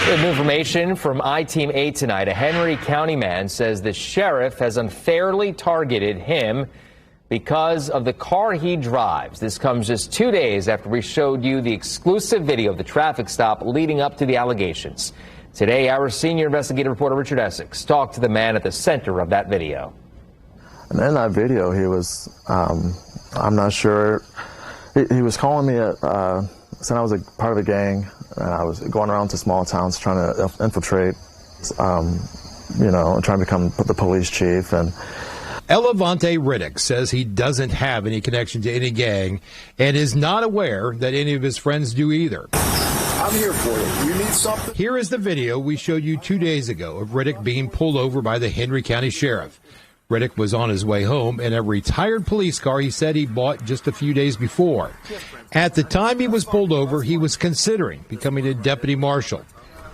Good information from I-Team 8 tonight. A Henry County man says the sheriff has unfairly targeted him because of the car he drives. This comes just 2 days after we showed you the exclusive video of the traffic stop leading up to the allegations. Today, our senior investigative reporter Richard Essex talked to the man at the center of that video. And in that video, he was, I'm not sure, he was calling me, saying I was a part of a gang, and I was going around to small towns trying to infiltrate, you know, trying to become the police chief. And Elavante Riddick says he doesn't have any connection to any gang and is not aware that any of his friends do either. I'm here for you. You need something? Here is the video we showed you 2 days ago of Riddick being pulled over by the Henry County Sheriff. Riddick was on his way home in a retired police car he said he bought just a few days before. At the time he was pulled over, he was considering becoming a deputy marshal,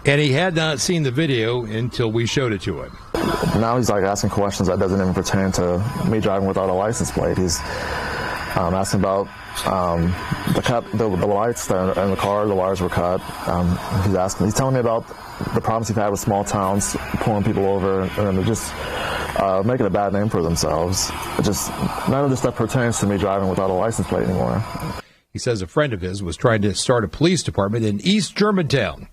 and he had not seen the video until we showed it to him. Now he's like asking questions that doesn't even pertain to me driving without a license plate. He's asking about the lights in the car, the wires were cut. He's telling me about the problems he's had with small towns, pulling people over, and they're just making a bad name for themselves. None of this stuff pertains to me driving without a license plate anymore. He says a friend of his was trying to start a police department in East Germantown.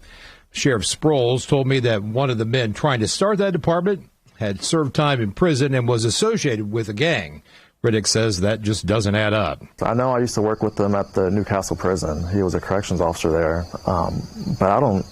Sheriff Sproles told me that one of the men trying to start that department had served time in prison and was associated with a gang. Riddick says that just doesn't add up. I know I used to work with him at the Newcastle prison. He was a corrections officer there. But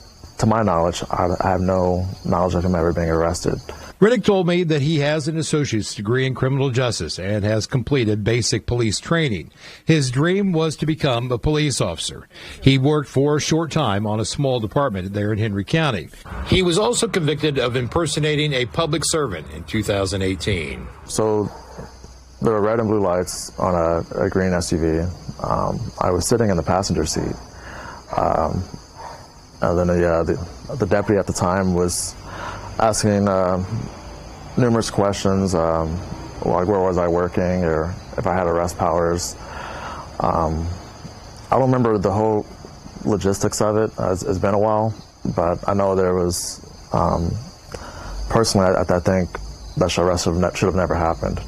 to my knowledge, I have no knowledge of him ever being arrested. Riddick told me that he has an associate's degree in criminal justice and has completed basic police training. His dream was to become a police officer. He worked for a short time on a small department there in Henry County. He was also convicted of impersonating a public servant in 2018. So there were red and blue lights on a green SUV. I was sitting in the passenger seat. And then the deputy at the time was asking numerous questions, like where was I working or if I had arrest powers. I don't remember the whole logistics of it. It's been a while, but I know there was, personally, I think that arrest should have never happened.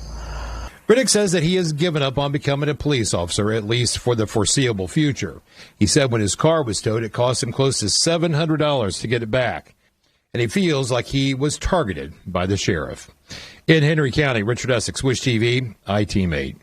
Riddick says that he has given up on becoming a police officer, at least for the foreseeable future. He said when his car was towed, it cost him close to $700 to get it back. And he feels like he was targeted by the sheriff. In Henry County, Richard Essex, Wish TV, I-Team 8.